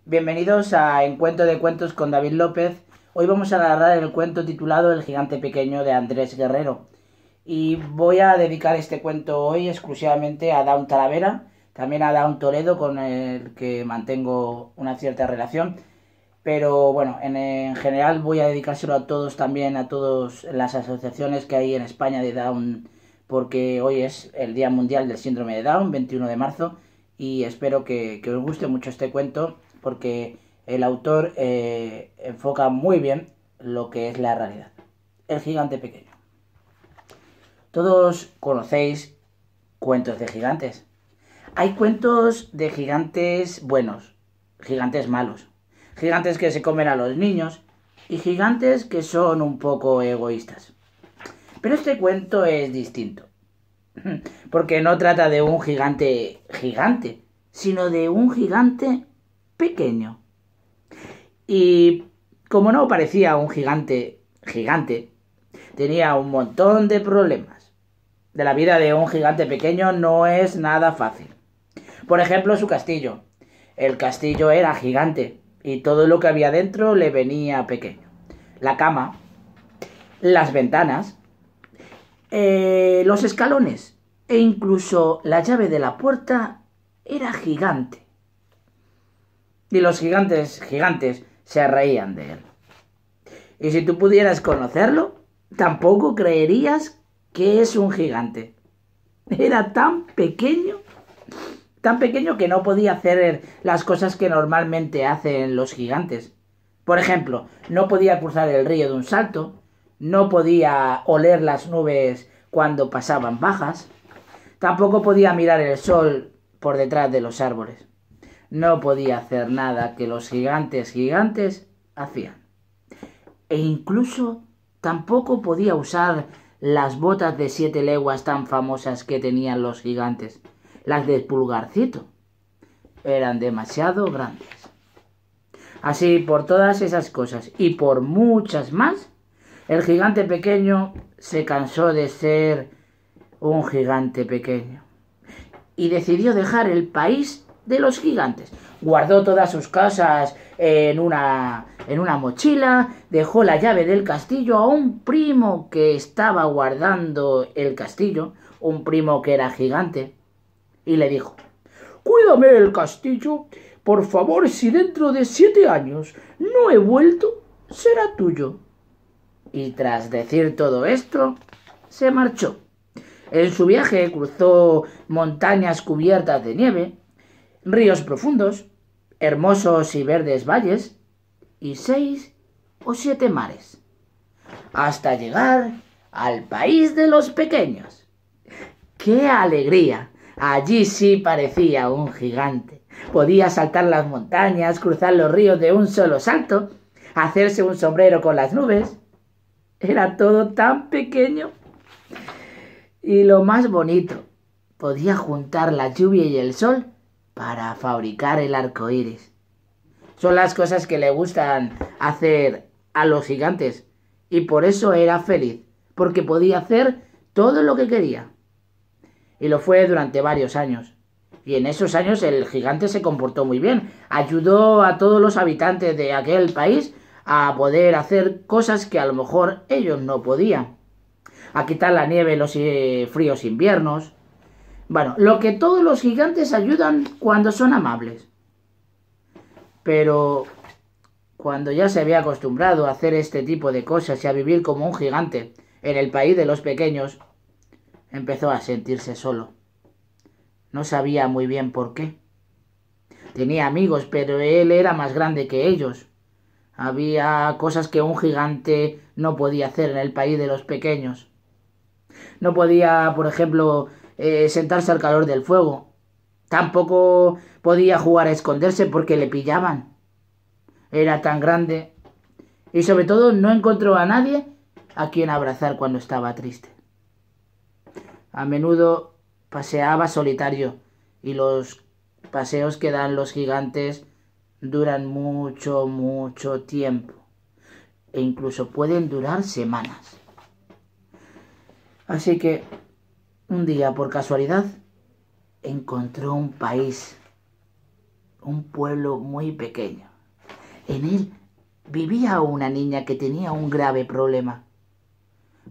Bienvenidos a Encuentro de Cuentos con David López. Hoy vamos a narrar el cuento titulado El gigante pequeño de Andrés Guerrero. Y voy a dedicar este cuento hoy exclusivamente a Dawn Talavera, también a Dawn Toledo, con el que mantengo una cierta relación. Pero bueno, en general voy a dedicárselo a todos también, a todas las asociaciones que hay en España de Down, porque hoy es el Día Mundial del Síndrome de Down, 21 de marzo, y espero que os guste mucho este cuento, porque el autor enfoca muy bien lo que es la realidad. El gigante pequeño. Todos conocéis cuentos de gigantes. Hay cuentos de gigantes buenos, gigantes malos, gigantes que se comen a los niños y gigantes que son un poco egoístas. Pero este cuento es distinto, porque no trata de un gigante gigante, sino de un gigante pequeño. Y como no parecía un gigante gigante, tenía un montón de problemas. De la vida de un gigante pequeño no es nada fácil. Por ejemplo, su castillo. El castillo era gigante y todo lo que había dentro le venía pequeño. La cama, las ventanas, los escalones e incluso la llave de la puerta era gigante. Y los gigantes se reían de él. Y si tú pudieras conocerlo, tampoco creerías que es un gigante. Era tan pequeño que no podía hacer las cosas que normalmente hacen los gigantes. Por ejemplo, no podía cruzar el río de un salto, no podía oler las nubes cuando pasaban bajas, tampoco podía mirar el sol por detrás de los árboles. No podía hacer nada que los gigantes hacían. E incluso tampoco podía usar las botas de 7 leguas tan famosas que tenían los gigantes, las de Pulgarcito. Eran demasiado grandes. Así, por todas esas cosas y por muchas más, el gigante pequeño se cansó de ser un gigante pequeño y decidió dejar el país de los gigantes. Guardó todas sus cosas en una mochila, dejó la llave del castillo a un primo que estaba guardando el castillo, un primo que era gigante, y le dijo: «Cuídame el castillo, por favor, si dentro de 7 años no he vuelto, será tuyo». Y tras decir todo esto, se marchó. En su viaje cruzó montañas cubiertas de nieve, ríos profundos, hermosos y verdes valles, y 6 o 7 mares, hasta llegar al país de los pequeños. ¡Qué alegría! Allí sí parecía un gigante. Podía saltar las montañas, cruzar los ríos de un solo salto, hacerse un sombrero con las nubes. Era todo tan pequeño. Y lo más bonito, podía juntar la lluvia y el sol para fabricar el arco iris. Son las cosas que le gustan hacer a los gigantes, y por eso era feliz, porque podía hacer todo lo que quería. Y lo fue durante varios años. Y en esos años el gigante se comportó muy bien. Ayudó a todos los habitantes de aquel país a poder hacer cosas que a lo mejor ellos no podían. A quitar la nieve en los fríos inviernos. Bueno, lo que todos los gigantes ayudan cuando son amables. Pero cuando ya se había acostumbrado a hacer este tipo de cosas y a vivir como un gigante en el país de los pequeños, empezó a sentirse solo. No sabía muy bien por qué. Tenía amigos, pero él era más grande que ellos. Había cosas que un gigante no podía hacer en el país de los pequeños. No podía, por ejemplo, sentarse al calor del fuego. Tampoco podía jugar a esconderse porque le pillaban. Era tan grande. Y sobre todo no encontró a nadie a quien abrazar cuando estaba triste. A menudo paseaba solitario, y los paseos que dan los gigantes duran mucho tiempo, e incluso pueden durar semanas. Así que un día, por casualidad, encontró un país un pueblo muy pequeño. En él vivía una niña que tenía un grave problema.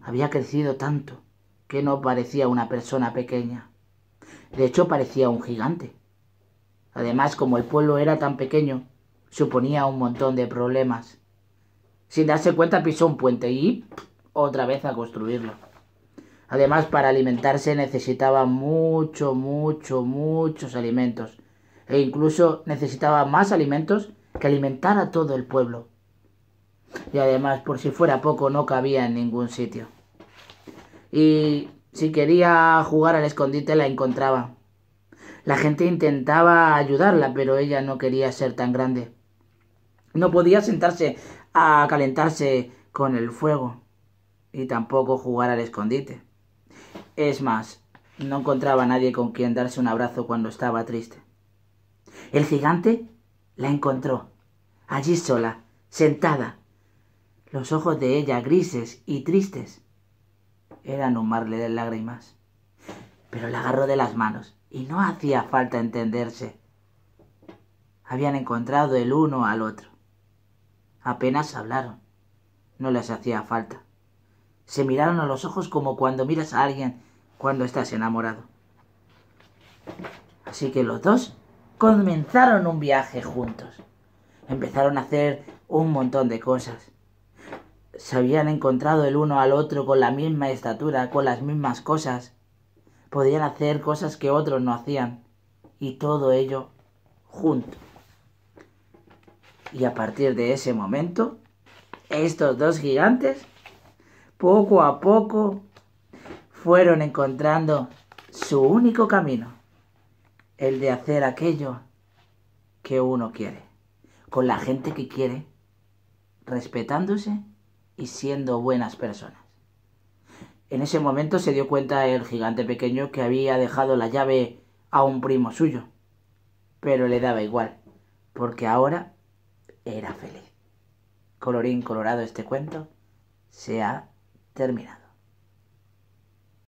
Había crecido tanto que no parecía una persona pequeña. De hecho, parecía un gigante. Además, como el pueblo era tan pequeño, suponía un montón de problemas. Sin darse cuenta, pisó un puente y otra vez a construirlo. Además, para alimentarse necesitaba muchos alimentos. E incluso necesitaba más alimentos que alimentar a todo el pueblo. Y además, por si fuera poco, no cabía en ningún sitio. Y si quería jugar al escondite, la encontraba. La gente intentaba ayudarla, pero ella no quería ser tan grande. No podía sentarse a calentarse con el fuego y tampoco jugar al escondite. Es más, no encontraba a nadie con quien darse un abrazo cuando estaba triste. El gigante la encontró, allí sola, sentada. Los ojos de ella, grises y tristes, eran un mar de lágrimas. Pero la agarró de las manos y no hacía falta entenderse. Habían encontrado el uno al otro. Apenas hablaron. No les hacía falta. Se miraron a los ojos como cuando miras a alguien cuando estás enamorado. Así que los dos comenzaron un viaje juntos. Empezaron a hacer un montón de cosas. Se habían encontrado el uno al otro con la misma estatura, con las mismas cosas. Podían hacer cosas que otros no hacían. Y todo ello juntos. Y a partir de ese momento, estos dos gigantes, poco a poco, fueron encontrando su único camino, el de hacer aquello que uno quiere, con la gente que quiere, respetándose y siendo buenas personas. En ese momento se dio cuenta el gigante pequeño que había dejado la llave a un primo suyo, pero le daba igual, porque ahora era feliz. Colorín colorado, este cuento se ha terminado.